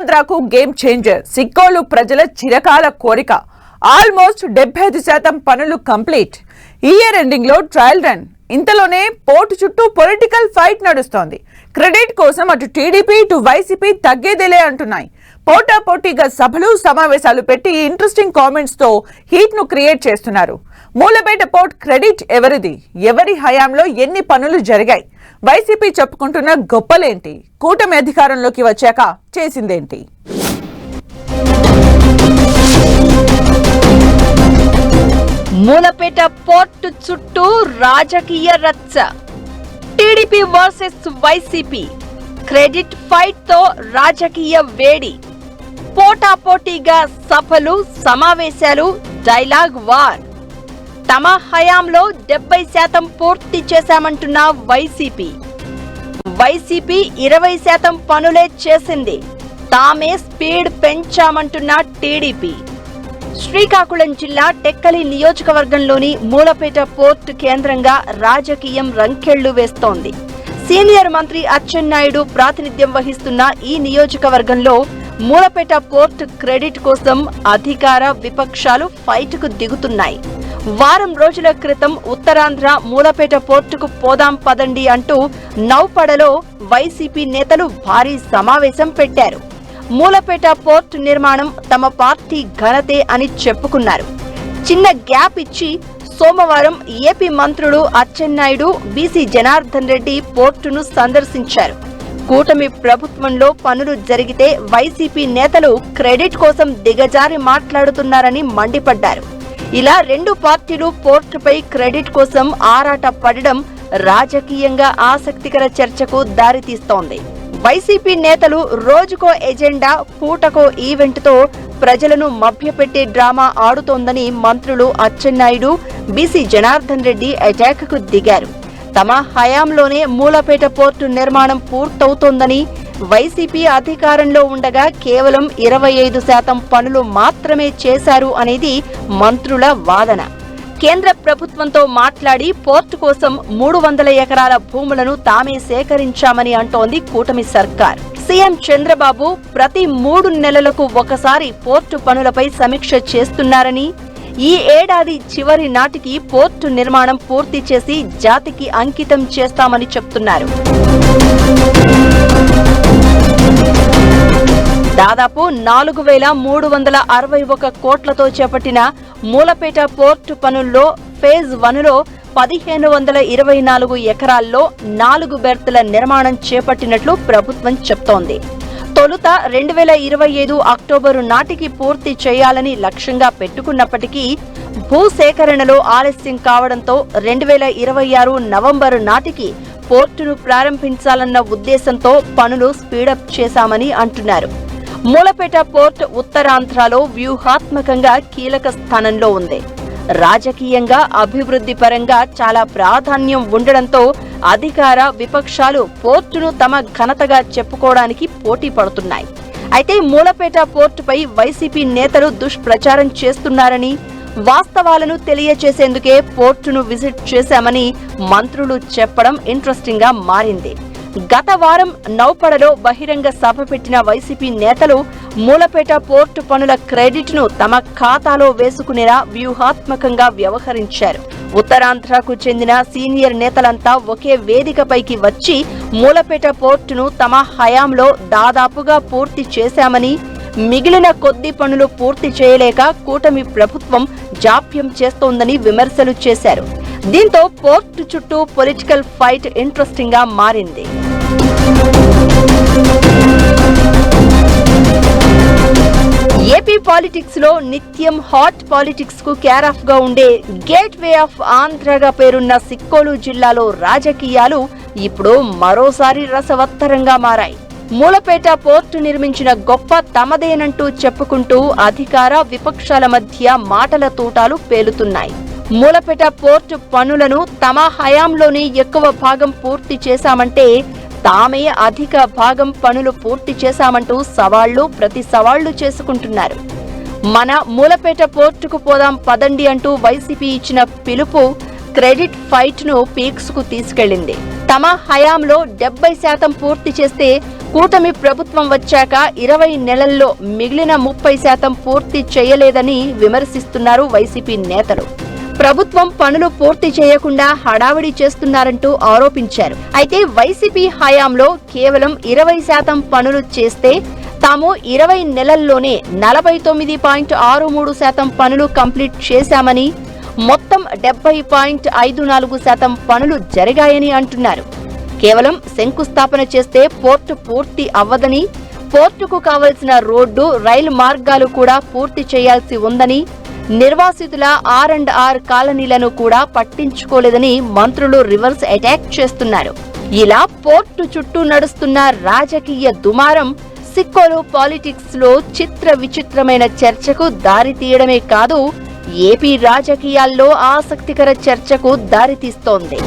ఆంధ్రాకు game changer Sikkolu ప్రజల చిరకాల కోరిక ఆల్మోస్ట్ 75% పనులు కంప్లీట్. ఇయర్ ఎండింగ్ లో ట్రయల్ రన్. ఇంతలోనే పోర్టు చుట్టూ పొలిటికల్ ఫైట్ నడుస్తోంది. క్రెడిట్ కోసం అటు టీడీపీ ఇటు వైసీపీ తగ్గేదేలే అంటున్నాయి. పోటాపోటీగా సభలు సమావేశాలు పెట్టి ఇంట్రెస్టింగ్ కామెంట్స్ తో హీట్ ను క్రియేట్ చేస్తున్నారు. మూలపేట పోర్ట్ క్రెడిట్ ఎవరిది? ఎవరి హయాంలో ఎన్ని పనులు జరిగాయి? వైసీపీ చెప్పుకుంటున్న గొప్పలేంటి? కూటమి అధికారంలోకి వచ్చాక చేసిందేంటి? మూలపేట పోర్టు చుట్టూ రాజకీయ రచ్చ. TDP versus YCP credit fight తో రాజకీయ వేడి. పోటాపోటీగా సభలు సమావేశాలు, డైలాగ్ వార్. తమ హయాంలో 70% పూర్తి చేశామంటున్న వైసీపీ 20% పనులే చేసింది. తామే స్పీడ్ పెంచామంటున్న టీడీపీ. శ్రీకాకుళం జిల్లా టెక్కలి నియోజకవర్గంలోని మూలపేట పోర్టు కేంద్రంగా రాజకీయం రంకెళ్లు వేస్తోంది. సీనియర్ మంత్రి అచ్చెన్నాయుడు ప్రాతినిధ్యం వహిస్తున్న ఈ నియోజకవర్గంలో మూలపేట పోర్టు క్రెడిట్ కోసం అధికార విపక్షాలు ఫైట్కు దిగుతున్నాయి. వారం రోజుల క్రితం ఉత్తరాంధ్ర మూలపేట పోర్టుకు పోదాం పదండి అంటూ నౌపడలో వైసీపీ నేతలు భారీ సమావేశం పెట్టారు. మూలపేట పోర్టు నిర్మాణం తమ పార్టీ ఘనతే అని చెప్పుకున్నారు. చిన్న గ్యాప్ ఇచ్చి సోమవారం ఏపీ మంత్రులు అచ్చెన్నాయుడు, బీసీ జనార్దన్ రెడ్డి పోర్టును సందర్శించారు. కూటమి ప్రభుత్వంలో పనులు జరిగితే వైసీపీ నేతలు క్రెడిట్ కోసం దిగజారి మాట్లాడుతున్నారని మండిపడ్డారు. ఇలా రెండు పార్టీలు పోర్టుపై క్రెడిట్ కోసం ఆరాట పడడం రాజకీయంగా ఆసక్తికర చర్చకు దారితీస్తోంది. వైసీపీ నేతలు రోజుకో ఎజెండా, పూటకో ఈవెంట్తో ప్రజలను మభ్యపెట్టే డ్రామా ఆడుతోందని మంత్రులు అచ్చెన్నాయుడు, బీసీ జనార్దన్ రెడ్డి అటాక్కు దిగారు. తమ హయాంలోనే మూలపేట పోర్టు నిర్మాణం పూర్తవుతోందని, వైసీపీ అధికారంలో ఉండగా కేవలం 25% పనులు మాత్రమే చేశారు అనేది మంత్రుల వాదన. కేంద్ర ప్రభుత్వంతో మాట్లాడి పోర్టు కోసం 300 ఎకరాల భూములను తామే సేకరించామని అంటోంది కూటమి సర్కార్. సీఎం చంద్రబాబు ప్రతి 3 నెలలకు ఒకసారి పోర్టు పనులపై సమీక్ష చేస్తున్నారని, ఈ ఏడాది చివరి నాటికి పోర్టు నిర్మాణం పూర్తి చేసి జాతికి అంకితం చేస్తామని చెప్తున్నారు. దాదాపు 4,361 కోట్లతో చేపట్టిన మూలపేట పోర్టు పనుల్లో ఫేజ్ 1లో 1,524 ఎకరాల్లో 4 బెర్తుల నిర్మాణం చేపట్టినట్లు ప్రభుత్వం చెప్తోంది. తొలుత 2025 అక్టోబరు నాటికి పూర్తి చేయాలని లక్ష్యంగా పెట్టుకున్నప్పటికీ భూసేకరణలో ఆలస్యం కావడంతో 2026 నవంబరు నాటికి పోర్టును ప్రారంభించాలన్న ఉద్దేశంతో పనులు స్పీడప్ చేశామని అంటున్నారు. మూలపేట పోర్టు ఉత్తరాంధ్రలో వ్యూహాత్మకంగా కీలక స్థానంలో ఉంది. రాజకీయంగా, అభివృద్ధి పరంగా చాలా ప్రాధాన్యం ఉండడంతో అధికార విపక్షాలు పోర్టును తమ ఘనతగా చెప్పుకోవడానికి పోటీ పడుతున్నాయి. అయితే మూలపేట పోర్టుపై వైసీపీ నేతలు దుష్ప్రచారం చేస్తున్నారని, వాస్తవాలను తెలియచేసేందుకే పోర్టును విజిట్ చేశామని మంత్రులు చెప్పడం ఇంట్రెస్టింగ్ గా మారింది. గత వారం నౌపడలో బహిరంగ సభ పెట్టిన వైసీపీ నేతలు మూలపేట పోర్టు పనుల క్రెడిట్ ను తమ ఖాతాలో వేసుకునేలా వ్యూహాత్మకంగా వ్యవహరించారు. ఉత్తరాంధ్రకు చెందిన సీనియర్ నేతలంతా ఒకే వేదికపైకి వచ్చి మూలపేట పోర్టును తమ హయాంలో దాదాపుగా పూర్తి చేశామని, మిగిలిన కొద్ది పనులు పూర్తి చేయలేక కూటమి ప్రభుత్వం జాప్యం చేస్తోందని విమర్శలు చేశారు. దీంతో పోర్టు చుట్టూ పొలిటికల్ ఫైట్ ఇంట్రెస్టింగ్ గా మారింది. ఏపీ పాలిటిక్స్ లో నిత్యం హాట్ పాలిటిక్స్ కు కేర్ ఆఫ్ గా ఉండే గేట్ వే ఆఫ్ ఆంధ్రగా పేరున్న సిక్కోలు జిల్లాలో రాజకీయాలు ఇప్పుడు మరోసారి రసవత్తరంగా మారాయి. మూలపేట పోర్టు నిర్మించిన గొప్ప తమదేనంటూ చెప్పుకుంటూ అధికార విపక్షాల మధ్య మాటల తూటాలు పేలుతున్నాయి. మూలపేట పోర్టు పనులను తమ హయాంలోనే ఎక్కువ భాగం పూర్తి చేశామంటే, తామే అధిక భాగం పనులు పూర్తి చేశామంటూ ప్రతి సవాళ్లు చేసుకుంటున్నారు. మన మూలపేట పోర్టుకు పోదాం పదండి అంటూ వైసీపీ ఇచ్చిన పిలుపు క్రెడిట్ ఫైట్ ను పీక్స్ కు తీసుకెళ్లింది. తమ హయాంలో 70% పూర్తి చేస్తే కూటమి ప్రభుత్వం వచ్చాక 20 నెలల్లో మిగిలిన 30% పూర్తి చేయలేదని విమర్శిస్తున్నారు వైసీపీ నేతలు. ప్రభుత్వం పనులు పూర్తి చేయకుండా హడావిడి చేస్తున్నారంటూ ఆరోపించారు. అయితే వైసీపీ హయాంలో కేవలం 20% పనులు చేస్తే తాము 20 నెలల్లోనే 49.63% పనులు కంప్లీట్ చేశామని, మొత్తం 70.54% పనులు జరిగాయని అంటున్నారు. కేవలం శంకుస్థాపన చేస్తే పోర్టు పూర్తి అవ్వదని, పోర్టుకు కావలసిన రోడ్డు, రైలు మార్గాలు కూడా పూర్తి చేయాల్సి ఉందని, నిర్వాసితుల R&R కాలనీలను కూడా పట్టించుకోలేదని మంత్రులు రివర్స్ అటాక్ చేస్తున్నారు. ఇలా పోర్టు చుట్టూ నడుస్తున్న రాజకీయ దుమారం సిక్కోలు పాలిటిక్స్ లో చిత్ర విచిత్రమైన చర్చకు దారి తీయడమే కాదు, ఏపీ రాజకీయాల్లో ఆసక్తికర చర్చకు దారితీస్తోంది.